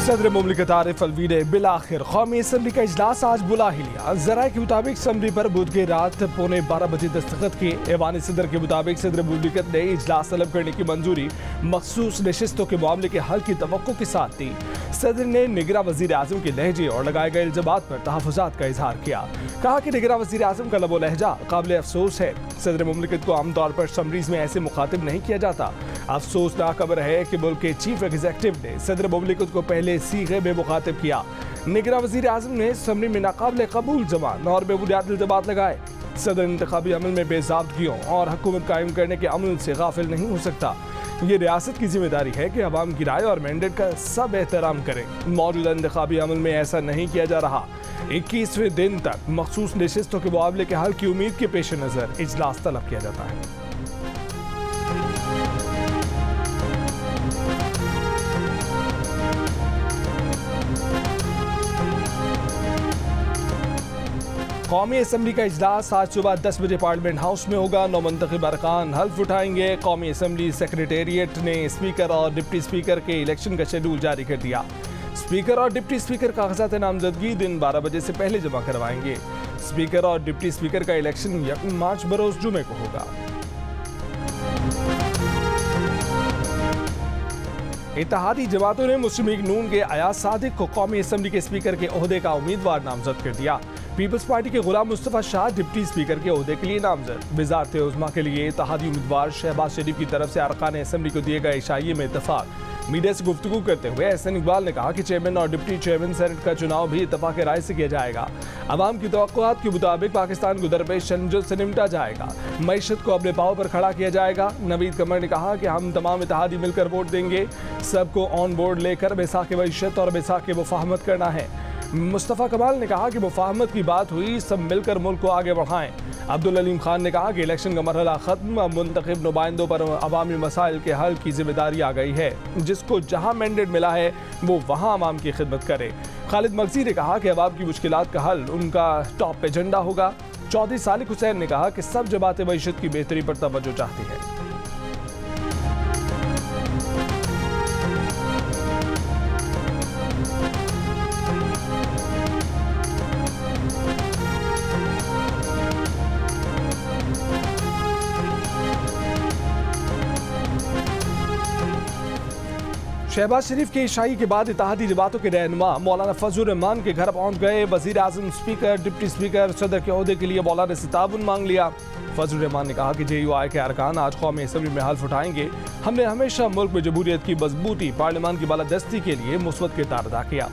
सदर मुमलिकत आरिफ अलवी ने बिलाखिर कौमी असम्बली का इजलास आज बुला ही लिया। जराये के मुताबिक असम्बली पर बुध की रात 11:15 बजे दस्तखत किए। ऐवान सदर के मुताबिक सदर मुमलिकत ने इजलास तलब करने की मंजूरी मखसूस नशिस्तों के मामले के हल की तवक्को के साथ दी। सदर ने निगरां वजीर आजम के लहजे और लगाए गए इल्जामात पर तहफ़्फ़ुज़ात का इजहार किया। कहा कि निगरां वजीर आजम का लबो लहजा काबिल अफसोस है। सदर मुमलिकत को आमतौर पर समरीज में ऐसे मुखातिब नहीं किया जाता। अफसोसनाक खबर है कि मुल्क के चीफ एग्जीक्यूटिव ने सदर मुमलिकत को पहले सीगे में मुखातिब किया। निगरां वजीर आजम ने समरी में नाकाबिल कबूल जमान और बेबुनियाद इल्जामात लगाए। सदर इंतखाबी अमल में बेज़ाब्तगियों और हुकूमत कायम करने के अमल से गाफिल नहीं हो सकता। ये रियासत की जिम्मेदारी है कि अवाम की राय और मैंडेट का सब एहतराम करें। मौजूदा इंतखाबी अमल में ऐसा नहीं किया जा रहा। 21वें दिन तक मखसूस नशिस्तों के मामले के हल की उम्मीद के पेश नज़र इजलास तलब किया जाता है। कौमी असम्बली का इजलास आज सुबह 10 बजे पार्लियामेंट हाउस में होगा। नौमंतखब अरकान हल्फ उठाएंगे। कौमी असम्बली सेक्रेटेरिएट ने स्पीकर और डिप्टी स्पीकर के इलेक्शन का शेड्यूल जारी कर दिया। स्पीकर और डिप्टी स्पीकर कागजात नामजदगी दिन 12 बजे से पहले जमा करवाएंगे। स्पीकर और डिप्टी स्पीकर का इलेक्शन 1 मार्च बरोज जुमे को होगा। इत्तेहादी जमातों ने मुस्लिम लीग नून के अयाज सादिक को कौमी असम्बली के स्पीकर के ओहदे का उम्मीदवार नामजद कर दिया। पीपल्स पार्टी के गुलाम मुस्तफा शाह डिप्टी स्पीकर के ओहदे के लिए नामजद। वजारत उज़्मा के लिए इत्तेहादी उम्मीदवार शहबाज शरीफ की तरफ से अरकान असम्बली को दिए गए इशाइये में इत्तफाक। मीडिया से गुफ्तगू करते हुए एहसन इकबाल ने कहा कि चेयरमैन और डिप्टी चेयरमैन सेनेट का चुनाव भी इत्तफाक राय से किया जाएगा। अवाम की तवक्कुआत के मुताबिक पाकिस्तान को दरपेश चैलेंजेस से निपटा जाएगा। मईशत को अपने पाँव पर खड़ा किया जाएगा। नवीद कमर ने कहा कि हम तमाम इत्तेहादी मिलकर वोट देंगे। सबको ऑन बोर्ड लेकर बेसाख मईशत और बेसाख मुफाहमत करना है। मुस्तफ़ा कमाल ने कहा कि मुफाहमत की बात हुई, सब मिलकर मुल्क को आगे बढ़ाएं। अब्दुल अलीम खान ने कहा कि इलेक्शन का मरहला खत्म, अब मुंतखब नुमाइंदों पर अवामी मसाइल के हल की जिम्मेदारी आ गई है। जिसको जहां मैंडेट मिला है वो वहां अवाम की खिदमत करे। खालिद मगजी ने कहा कि अवाम की मुश्किलात का हल उनका टॉप एजेंडा होगा। चौधरी सालिक हुसैन ने कहा कि सब जमातें मईशत की बेहतरी पर तवज्जो चाहती है। शहबाज शरीफ के इशाई के बाद इत्तेहादी जमातों के रहनुमा मौलाना फजलुर रहमान के घर पहुंच गए। वजीर आजम, स्पीकर, डिप्टी स्पीकर, सदर के ओहदे के लिए मौलाना से ताउन मांग लिया। फजलुर रहमान ने कहा कि JUI के अरकान आज कौमी असम्बली में हल्फ उठाएंगे। हमने हमेशा मुल्क में जमहूरियत की मजबूती, पार्लियामान की बालादस्ती के लिए मुस्बत किरदार अदा किया।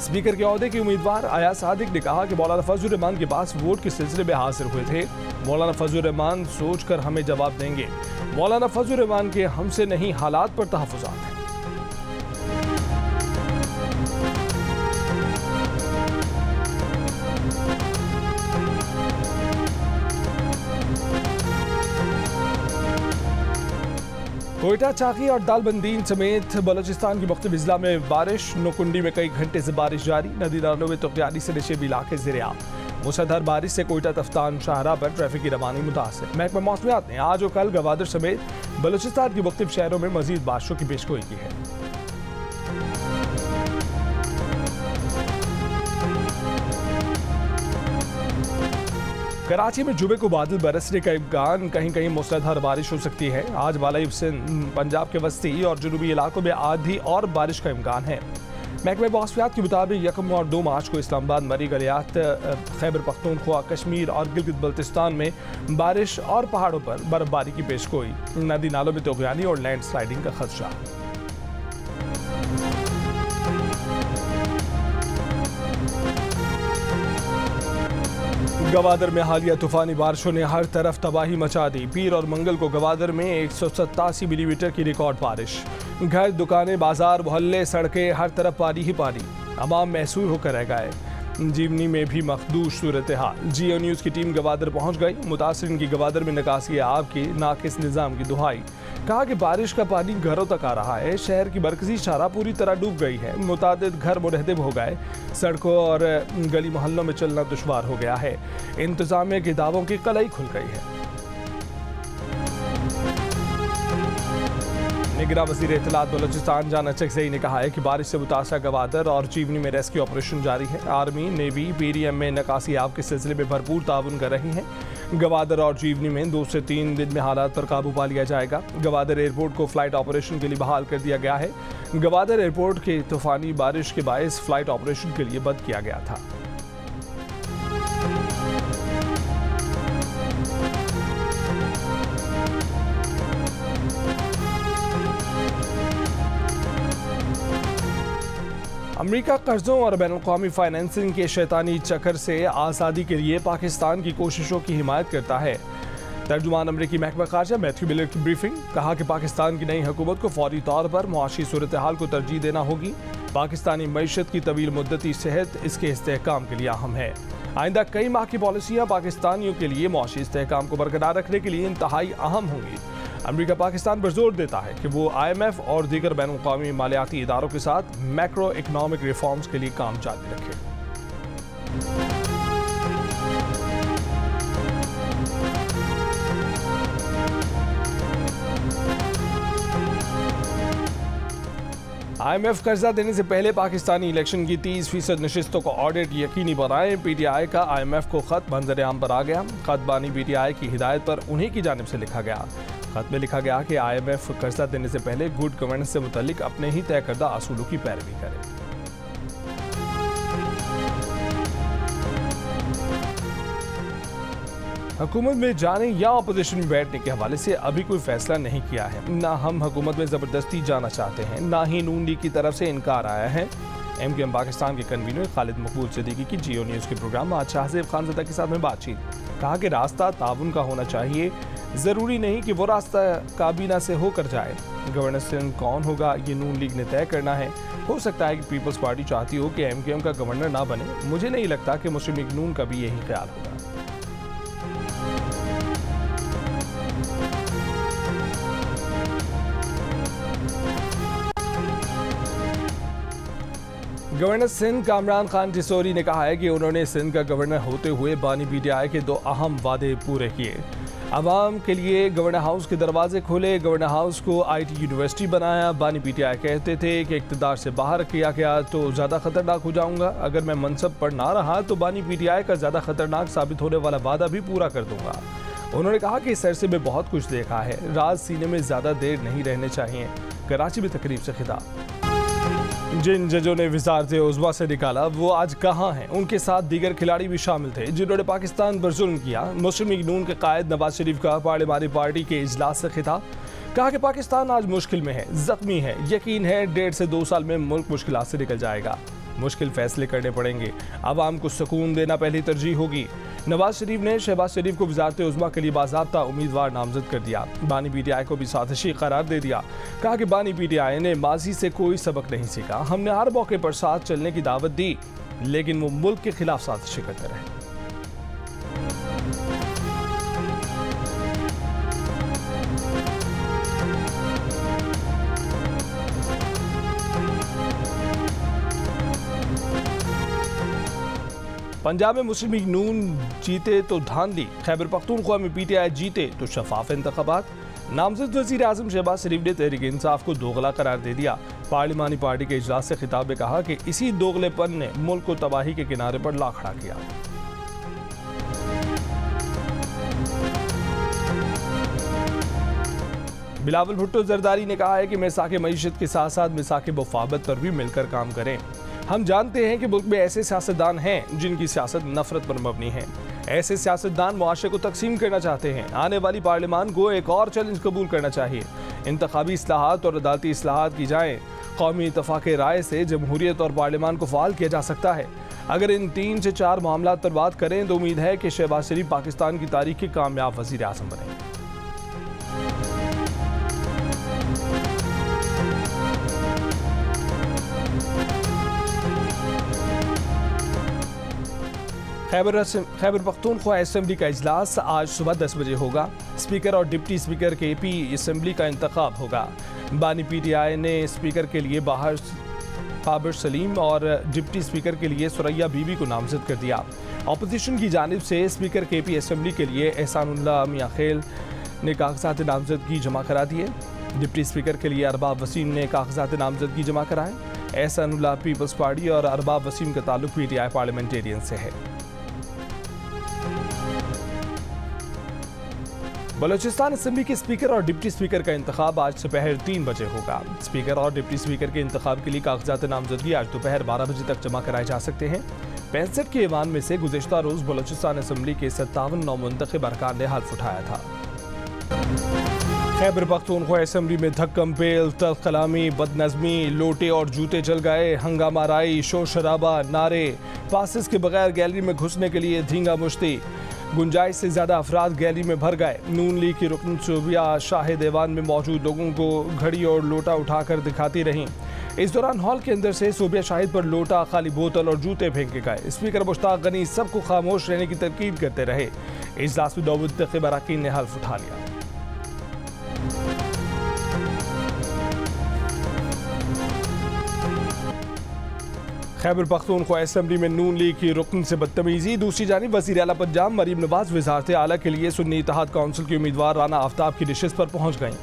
स्पीकर के ओहदे के उम्मीदवार अयाज सादिक ने कहा कि मौलाना फजलुर रहमान के पास वोट के सिलसिले में हाजिर हुए थे। मौलाना फजलुर रहमान सोच कर हमें जवाब देंगे। मौलाना फजलुर रहमान के हमसे नहीं हालात पर तहफ़्फ़ुज़ात हैं। कोयटा, चाकी और दालबंदीन समेत बलोचिस्तान की मुख्तलिफ जिला में बारिश। नोकुंडी में कई घंटे से बारिश जारी। नदी नालों में तगयारी से नशेबी इलाके ज़ेर-ए-आब। मूसलाधार बारिश से कोयटा तफ्तान शाहरा पर ट्रैफिक की रवानी मुतासिर। महकमा मौसमियात ने आज और कल गवादर समेत बलोचिस्तान के मुख्तलिफ शहरों में मजीद बारिशों की पेशगोई की है। कराची में जुमे को बादल बरसने का इम्कान, कहीं कहीं मूसलाधार बारिश हो सकती है। आज बालाई सिंध, पंजाब के वस्ती और जुनूबी इलाकों में आधी और बारिश का इम्कान है। महकमे मौसमियात के मुताबिक 1 और 2 मार्च को इस्लामाबाद, मरी, गलियात, खैबर पख्तूनख्वा, कश्मीर और गिलगित बल्तिस्तान में बारिश और पहाड़ों पर बर्फबारी की पेशगोई। नदी नालों में तगयानी और लैंड स्लाइडिंग का खदशा। गवादर में हालिया तूफानी बारिशों ने हर तरफ तबाही मचा दी। पीर और मंगल को गवादर में 187 मिलीमीटर की रिकॉर्ड बारिश। घर, दुकानें, बाजार, मोहल्ले, सड़कें, हर तरफ पानी ही पानी। अवाम महसूर होकर रह गए। जीवनी में भी मखदूश सूरत हाल। GO न्यूज़ की टीम गवादर पहुंच गई। मुतासरीन की गवादर में निकासी आब की नाकिस निज़ाम की दुहाई। कहा कि बारिश का पानी घरों तक आ रहा है। शहर की मरकजी शाहरा पूरी तरह डूब गई है। मुतादिद घर मुनहदिम हो गए। सड़कों और गली मोहल्लों में चलना दुश्वार हो गया है। इंतजामिया के दावों की कलाई खुल गई है। निगरां वज़ीर इत्तलात बलोचिस्तान जाना चकज़ई ने कहा है कि बारिश से मुतासर गवादर और जीवनी में रेस्क्यू ऑपरेशन जारी है। आर्मी, नेवी, पीडीएम में नकासी आब के सिलसिले में भरपूर ताउन कर रही हैं। गवादर और जीवनी में 2 से 3 दिन में हालात पर काबू पा लिया जाएगा। गवादर एयरपोर्ट को फ्लाइट ऑपरेशन के लिए बहाल कर दिया गया है। गवादर एयरपोर्ट के तूफानी बारिश के बायस फ्लाइट ऑपरेशन के लिए बंद किया गया था। अमेरिका कर्जों और बैनुल-अक़वामी फाइनेंसिंग के शैतानी चक्कर से आज़ादी के लिए पाकिस्तान की कोशिशों की हिमायत करता है। तर्जुमान अमरीकी महकमा ख़ारजा मैथ्यू मिलर की ब्रीफिंग, कहा कि पाकिस्तान की नई हुकूमत को फौरी तौर पर मुआशी सूरत हाल को तरजीह देना होगी। पाकिस्तानी मईशत की तवील मुद्दती सेहत इसके इस्तेहकाम के लिए अहम है। आइंदा कई माह की पॉलिसियाँ पाकिस्तानियों के लिए मुआशी इस्तेहकाम को बरकरार रखने के लिए इंतहाई अहम होंगी। अमेरिका पाकिस्तान पर जोर देता है कि वो IMF और दीगर बैनुल-अक़वामी मालियाती इदारों के साथ मैक्रो इकनॉमिक रिफॉर्म्स के लिए काम जारी रखे। IMF कर्जा देने से पहले पाकिस्तानी इलेक्शन की 30% नशिस्तों का ऑडिट यकीनी बनाए। PTI का IMF को खत मंजर आम पर आ गया। खत बानी PTI की हिदायत पर उन्हीं की जानिब से लिखा गया। खत में लिखा गया कि IMF कर्जा देने से पहले गुड गवर्नेंस से मुतल्लिक अपने ही तय करदा असूलों की पैरवी करे। हुकूमत में जाने या अपोजिशन में बैठने के हवाले से अभी कोई फैसला नहीं किया है। ना हम हुकूमत में ज़बरदस्ती जाना चाहते हैं, ना ही नून लीग की तरफ से इनकार आया है। MQM पाकिस्तान के कन्वीनर खालिद मकबूल सिद्दीकी की जियो न्यूज़ के प्रोग्राम में आज शाहज़ेब खानज़दा के साथ में बातचीत, कहा कि रास्ता ताउन का होना चाहिए, ज़रूरी नहीं कि वो रास्ता काबीना से होकर जाए। गवर्नेंस कौन होगा ये नून लीग ने तय करना है। हो सकता है कि पीपल्स पार्टी चाहती हो कि MQM का गवर्नर ना बने। मुझे नहीं लगता कि मुस्लिम लीग नून का भी यही ख्याल होगा। गवर्नर सिंध कामरान खान टिसोरी ने कहा है कि उन्होंने सिंध का गवर्नर होते हुए बानी PTI के 2 अहम वादे पूरे किए। अवाम के लिए गवर्नर हाउस के दरवाजे खोले, गवर्नर हाउस को IT यूनिवर्सिटी बनाया। बानी PTI कहते थे कि इक़्तिदार से बाहर किया गया तो ज़्यादा खतरनाक हो जाऊंगा। अगर मैं मनसब पर ना रहा तो बानी PTI का ज़्यादा खतरनाक साबित होने वाला वादा भी पूरा कर दूंगा। उन्होंने कहा कि इस अरसे में बहुत कुछ देखा है, राज सीने में ज़्यादा देर नहीं रहने चाहिए। कराची में तकरीब से खिताब। जिन जजों ने वज़ारत उज़्मा से निकाला वो आज कहाँ हैं? उनके साथ दीगर खिलाड़ी भी शामिल थे जिन्होंने पाकिस्तान पर जुल्म किया। मुस्लिम लीग नून के कायद नवाज शरीफ का पार्लिमानी पार्टी के इजलास से खिताब, कहा कि पाकिस्तान आज मुश्किल में है, जख्मी है। यकीन है 1.5 से 2 साल में मुल्क मुश्किलात से निकल जाएगा। मुश्किल फैसले करने पड़ेंगे, आवाम को सुकून देना पहली तरजीह होगी। नवाज शरीफ ने शहबाज शरीफ को वज़ारत उज़्मा के लिए बाज़ाब्ता उम्मीदवार नामजद कर दिया। बानी PTI को भी साजिशी करार दे दिया। कहा कि बानी PTI ने माजी से कोई सबक नहीं सीखा। हमने हर मौके पर साथ चलने की दावत दी, लेकिन वो मुल्क के खिलाफ साजिशें करते रहे। पंजाब में मुस्लिम लीग नून जीते तो धांधली, खैबर पख्तूनख्वा में PTI जीते तो शफाफ इंतखाबात। नामजद वज़ीर आज़म शहबाज शरीफ ने तहरीक इंसाफ को दोगला करार दे दिया। पार्लिमानी पार्टी के इजलास से खिताब में कहा कि इसी दोगलेपन ने मुल्क को तबाही के किनारे पर ला खड़ा किया। बिलावल भुट्टो जरदारी ने कहा है कि मिसाक मईशत के साथ साथ मिसाक मुफाहमत पर भी मिलकर काम करें। हम जानते हैं कि मुल्क में ऐसे सियासतदान हैं जिनकी सियासत नफरत पर मबनी है। ऐसे सियासतदान मुआशरे को तकसीम करना चाहते हैं। आने वाली पार्लियामान को एक और चैलेंज कबूल करना चाहिए। इंतखाबी इस्लाहात और अदालती इस्लाहात की जाएँ। कौमी इत्तफाक़ राय से जमहूरियत और पार्लियामान को फ़ाल किया जा सकता है। अगर इन 3 से 4 मामलात पर बात करें तो उम्मीद है कि शहबाज शरीफ पाकिस्तान की तारीख के कामयाब वज़ीर आज़म बने। खैबर पख्तूनख्वा असेंबली का इजलास आज सुबह 10 बजे होगा। स्पीकर और डिप्टी स्पीकर के पी असेंबली का इंतखाब होगा। बानी PTI ने स्पीकर के लिए बाबर सलीम और डिप्टी स्पीकर के लिए सुरैया बीबी को नामजद कर दिया। अपोजिशन की जानिब से स्पीकर KP असेंबली के लिए एहसानुल्लाह मियां खेल ने कागजात नामजदगी जमा करा दिए। डिप्टी स्पीकर के लिए अरबाब वसीम ने कागजात नामजदगी जमा कराए। एहसानुल्लाह पीपल्स पार्टी और अरबाब वसीम का ताल्लुक पीटीआई पार्लियामेंटेरियन से है। बलूचिस्तान असेंबली के स्पीकर और डिप्टी स्पीकर का इंतखाब आज दोपहर 3 बजे होगा। स्पीकर और डिप्टी स्पीकर के इंतखाब के लिए कागजात नामजदगी आज दोपहर 12 बजे तक जमा कराए जा सकते हैं। 65 के ईवान में से गुज़िश्ता रोज बलूचिस्तान असेंबली के 57 नौमुंतखब अरकान ने हल्फ उठाया था। खैबर पख्तूनख्वा असेंबली में धक्कम पेल, तल्ख कलामी, बदनज़मी, लोटे और जूते जल गए, हंगामा राई, शोर शराबा, नारे, पासिस के बगैर गैलरी में घुसने के लिए धींगा मुश्ती। गुंजाइश से ज्यादा अफराद गैलरी में भर गए। नून लीग की रुकन सूबिया शाहिद ऐवान में मौजूद लोगों को घड़ी और लोटा उठाकर दिखाती रहीं। इस दौरान हॉल के अंदर से सूबिया शाहिद पर लोटा, खाली बोतल और जूते फेंके गए। स्पीकर मुश्ताक गनी सबको खामोश रहने की तरकीब करते रहे। इजलास में नौमुंतखब अरकान ने हल्फ उठा लिया। खैबर पख्तूनख्वा असेंबली में नून लीग की रुकन से बदतमीजी। दूसरी जानिब वज़ीर आला पंजाब मरीम नवाज वज़ारत आला के लिए सुन्नी इत्तेहाद काउंसिल की उम्मीदवार राना आफ्ताब की नशिस्त पर पहुंच गईं।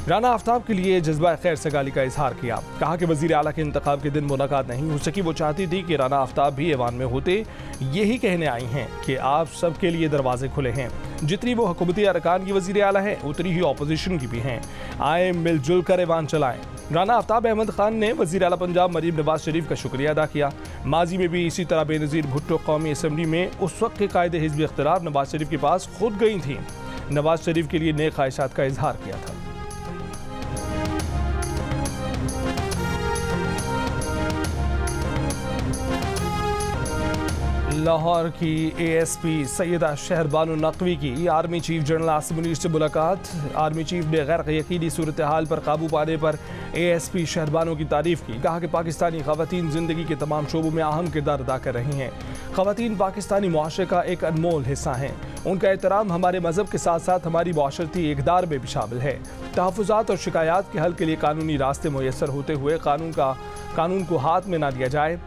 राना आफ्ताब के लिए जज्बा खैर सगाली का इजहार किया। कहा कि वज़ीर आला के इंतखाब के दिन मुलाकात नहीं हो सकी। वो चाहती थी कि राना आफ्ताब भी ऐवान में होते। यही कहने आई हैं कि आप सबके लिए दरवाजे खुले हैं। जितनी वो हुकूमती अरकान की वज़ीर आला है उतनी ही अपोजिशन की भी हैं। आए मिलजुल कर ऐवान चलाएं। राना आफ्ताब अहमद खान ने वज़ीर आला पंजाब मरीम नवाज शरीफ का शुक्रिया अदा किया। माजी में भी इसी तरह बेनज़ीर भुट्टो कौमी असेंबली में उस वक्त के कायदे हिज़्ब इख्तिलाफ नवाज शरीफ के पास खुद गई थी। नवाज शरीफ के लिए नेक ख्वाहिशात का इजहार किया था। लाहौर की ASP सैयदा शहरबानो नकवी की army chief general Asim Munir से मुलाकात। आर्मी चीफ ने गैर यकीनी सूरत हाल पर काबू पाने पर ASP शहरबानो की तारीफ की। कहा कि पाकिस्तानी ख़वातीन ज़िंदगी के तमाम शोबों में अहम किरदार अदा कर रही हैं। ख़वातीन पाकिस्तानी मुआशरे का एक अनमोल हिस्सा हैं। उनका एहतराम हमारे मज़हब के साथ साथ हमारी मुआशरती इक़दार में भी शामिल है। तहफ़्फ़ुज़ात और शिकायत के हल के लिए कानूनी रास्ते मुयस्सर होते हुए कानून को हाथ में ना दिया जाए।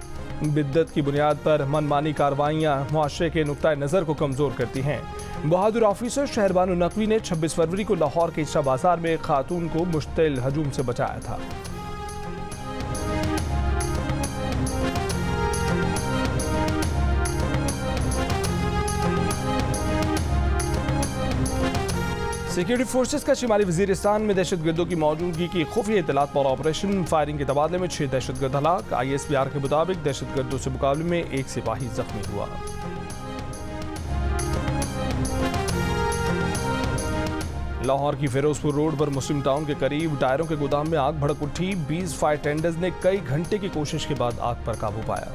बिद्दत की बुनियाद पर मनमानी कार्रवाइयाँ मुआशरे के नुक्ता नज़र को कमज़ोर करती हैं। बहादुर ऑफिसर शहरबानो नकवी ने 26 फरवरी को लाहौर के इशरा बाजार में एक खातून को मुश्तिल हजूम से बचाया था। सिक्योरिटी फोर्सेस का शिमाली वजीरिस्तान में दहशतगर्दों की मौजूदगी की खुफिया इत्तलात पर ऑपरेशन। फायरिंग के तबादले में 6 दहशतगर्द हलाक। ISPR के मुताबिक दहशतगर्दों से मुकाबले में एक सिपाही जख्मी हुआ। लाहौर की फिरोजपुर रोड पर मुस्लिम टाउन के करीब टायरों के गोदाम में आग भड़क उठी। 20 फायर टेंडर्स ने कई घंटे की कोशिश के बाद आग पर काबू पाया।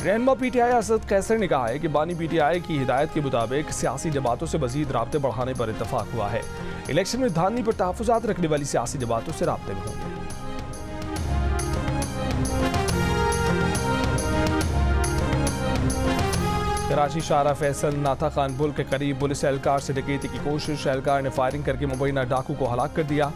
रहनुमा PTI असद कैसर ने कहा है कि बानी PTI की हिदायत के मुताबिक सियासी जमातों से मजीद राब्ते बढ़ाने पर इत्तफाक हुआ है। इलेक्शन में धांधली पर तहफ़्फ़ुज़ात रखने वाली सियासी जमातों से राब्ते में होंगे। कराची शाहरा फैसल नाथा खान पुल के करीब पुलिस एहलकार से डकैती की कोशिश। एहलकार ने फायरिंग करके मुबैना डाकू को हलाक कर दिया।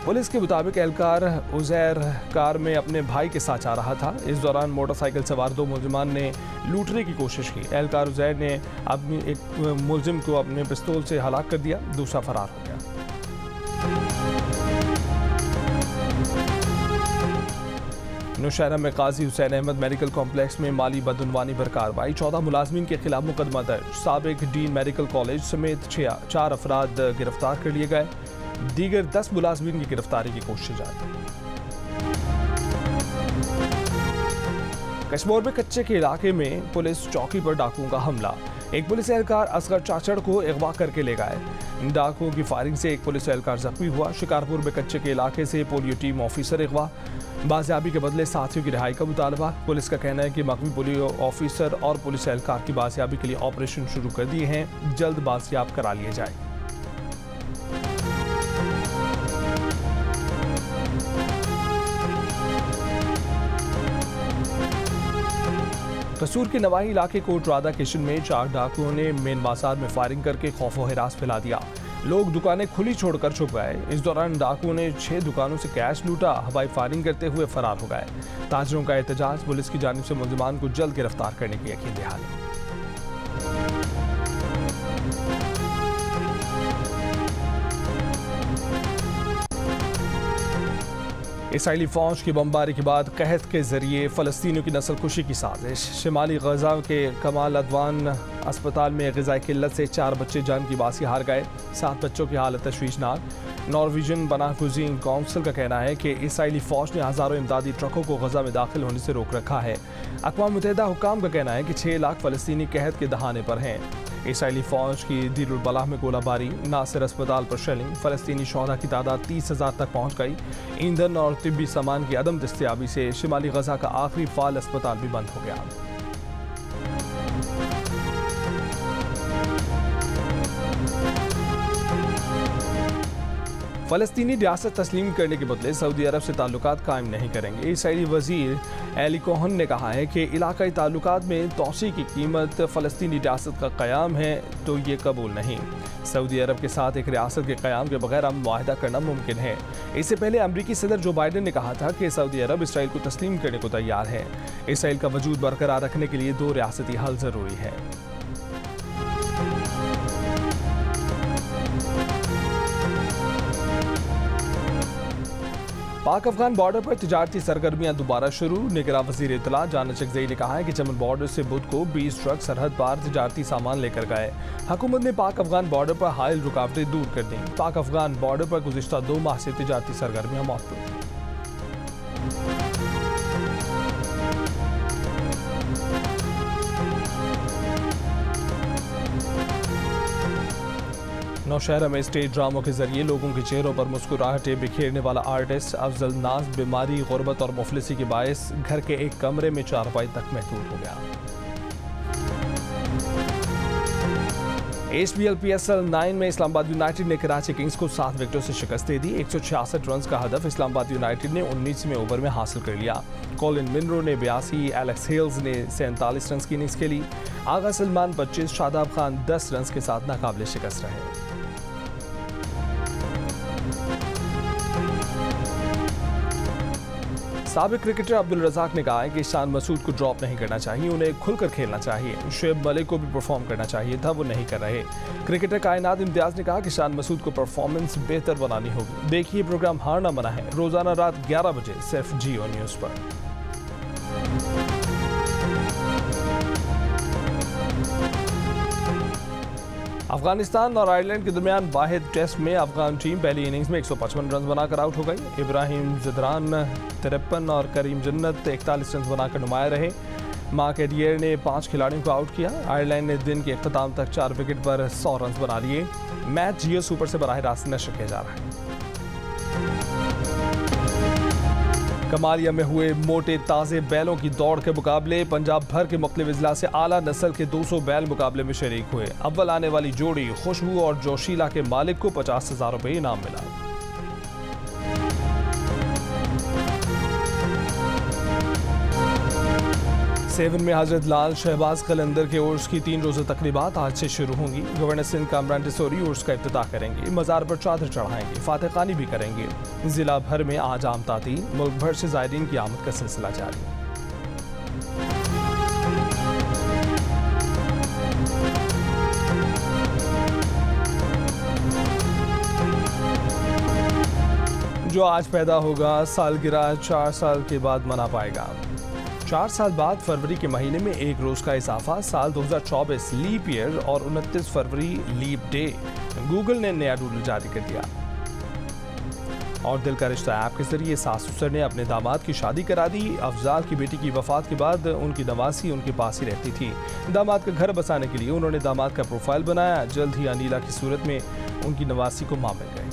पुलिस के मुताबिक एहलकार उज़ैर कार में अपने भाई के साथ आ रहा था। इस दौरान मोटरसाइकिल सवार 2 मुलजिमान ने लूटने की कोशिश की। एहलकार उज़ैर ने अपनी एक मुलजिम को अपने पिस्तौल से हलाक कर दिया, दूसरा फरार हो गया। नौशहरा में काजी हुसैन अहमद मेडिकल कॉम्प्लेक्स में माली बदउनवानी पर कार्रवाई। 14 मुलाजमीन के खिलाफ मुकदमा दर्ज। साबिक डीन मेडिकल कॉलेज समेत 4 अफराद गिरफ्तार कर लिए गए। दीगर 10 मुलाजमीन की गिरफ्तारी की कोशिश जारी। कश्मीर में कच्चे के इलाके में पुलिस चौकी पर डाकुओं का हमला। एक पुलिस एहलकार असगर चाचड़ को अगवा करके ले गए। डाकुओं की फायरिंग से एक पुलिस एहलकार जख्मी हुआ। शिकारपुर में कच्चे के इलाके से पोलियो टीम ऑफिसर अगवा। बाजियाबी के बदले साथियों की रिहाई का मुतालबा। पुलिस का कहना है कि मकवी पोलियो ऑफिसर और पुलिस एहलकार की बाजियाबी के लिए ऑपरेशन शुरू कर दिए हैं। जल्द बाजियाब करा लिए जाए। कसूर के नवाही इलाके कोटरादा किशन में 4 डाकुओं ने मेन बाजार में फायरिंग करके खौफ व हिरास फैला दिया। लोग दुकानें खुली छोड़कर छुप गए। इस दौरान डाकुओं ने 6 दुकानों से कैश लूटा, हवाई फायरिंग करते हुए फरार हो गए। ताजरों का एहतजाज। पुलिस की जानिब से मुलजिमान को जल्द गिरफ्तार करने की यकीन दहानी। इसराइली फौज की बमबारी के बाद कहत के जरिए फ़लस्तीनियों की नस्ल कुशी की साजिश। शिमाली गजा के कमाल अदवान अस्पताल में ग़िज़ाई किल्लत से 4 बच्चे जान की बासी हार गए। 7 बच्चों की हालत तशवीशनाक। नॉर्वेजियन पनाह-गुज़ीन काउंसिल का कहना है कि इसराइली फ़ौज ने हज़ारों इमदादी ट्रकों को गजा में दाखिल होने से रोक रखा है। अक़वाम मुत्तहिदा हुक्काम का कहना है कि 6 लाख फ़लस्तीनी कहत के दहाने पर हैं। इसराइली फ़ौज की दीरुल बलाह में गोलाबारी, नासिर अस्पताल पर शेलिंग, फ़लस्तीनी शोहदा की तादाद 30,000 तक पहुँच गई। ईंधन और तिब्बी सामान की अदम दस्तयाबी से शिमाली गजा का आखिरी फ़ाल अस्पताल भी बंद हो गया। फ़लस्तीनी रियासत तस्लीम करने के बदले सऊदी अरब से ताल्लुकात कायम नहीं करेंगे। इसराइली वज़ीर एली कोहन ने कहा है कि इलाकाई ताल्लुकात में तोसी की कीमत फ़लस्तीनी रियासत का क़याम है तो ये कबूल नहीं। सऊदी अरब के साथ एक रियासत के क़याम के बगैर हम मुआहदा करना मुमकिन है। इससे पहले अमरीकी सदर जो बाइडन ने कहा था कि सऊदी अरब इसराइल को तस्लीम करने को तैयार है। इसराइल का वजूद बरकरार रखने के लिए 2 रियासती हल ज़रूरी है। पाक अफगान बॉर्डर पर तिजारती सरगर्मियां दोबारा शुरू। निगरां वज़ीर इत्तला जानिश अकज़ई ने कहा है कि चमन बॉर्डर से बुध को 20 ट्रक सरहद पार तिजारती सामान लेकर गए। हुकूमत ने पाक अफगान बॉर्डर पर हायल रुकावटें दूर कर दी। पाक अफगान बॉर्डर पर गुज़िश्ता 2 माह से तिजारती सरगर्मियां मौजूद थीं। नौशहरा में स्टेज ड्रामों के जरिए लोगों के चेहरों पर मुस्कुराहटें बिखेरने वाला आर्टिस्ट अफजल नाज बीमारी, गुर्बत और मुफलिसी के बायस घर के एक कमरे में चारपाई तक महदूद हो गया। HBL PSL 9 में इस्लामाबाद यूनाइटेड ने कराची किंग्स को 7 विकेटों से शिकस्त दे दी। 166 रन का हदफ इस्लामाबाद यूनाइटेड ने 19वें ओवर में हासिल कर लिया। कॉलिन मिनरो ने 82, एलेक्स हेल्स ने 47 रन की इनिंग्स खेली। आगा सलमान 25, शादाब खान 10 रन के साथ नाकाबिले शिकस्त रहे। साबिक क्रिकेटर अब्दुल रज़ाक ने कहा है कि शान मसूद को ड्रॉप नहीं करना चाहिए, उन्हें खुलकर खेलना चाहिए। शुएब मलिक को भी परफॉर्म करना चाहिए था, वो नहीं कर रहे। क्रिकेटर कायनात इम्तियाज़ ने कहा कि शान मसूद को परफॉर्मेंस बेहतर बनानी होगी। देखिए प्रोग्राम हारना मना है, रोजाना रात 11 बजे सिर्फ जियो न्यूज़ पर। अफगानिस्तान और आयरलैंड के दरमियान वाहिद टेस्ट में अफगान टीम पहली इनिंग्स में 155 रन बनाकर आउट हो गई। इब्राहिम ज़दरान 53 और करीम जन्नत 41 रन बनाकर नुमाया रहे। मार्क एडियर ने 5 खिलाड़ियों को आउट किया। आयरलैंड ने दिन के अख्ताम तक 4 विकेट पर 100 रन बना लिए। मैच जियो सुपर से बराह रास्त नशर किया जा रहा है। कमालिया में हुए मोटे ताज़े बैलों की दौड़ के मुकाबले। पंजाब भर के मुख्तलिफ अजला से आला नस्ल के 200 बैल मुकाबले में शरीक हुए। अव्वल आने वाली जोड़ी खुशबू और जोशीला के मालिक को 50,000 रुपये इनाम मिला। सेवन में हजरत लाल शहबाज कलंदर के उर्स की 3 रोज़ा तकरीबात आज से शुरू होंगी। गवर्नर सिंध कामरान डिसोरी उर्स का इफ्तिताह करेंगे। मज़ार पर चादर चढ़ाएंगे, फातह खानी भी करेंगे। जिला भर में आज आम तातील, मुल्क भर से ज़ायरीन की आमद का सिलसिला जारी। जो आज पैदा होगा सालगिरह 4 साल के बाद मना पाएगा। 4 साल बाद फरवरी के महीने में 1 रोज का इजाफा। साल 2024 लीप ईयर और 29 फरवरी लीप डे। गूगल ने नया डूडल जारी कर दिया। और दिल का रिश्ता ऐप के जरिए सास ससुर ने अपने दामाद की शादी करा दी। अफजाल की बेटी की वफात के बाद उनकी नवासी उनके पास ही रहती थी। दामाद का घर बसाने के लिए उन्होंने दामाद का प्रोफाइल बनाया। जल्द ही अनीला की सूरत में उनकी नवासी को मां मिल गए।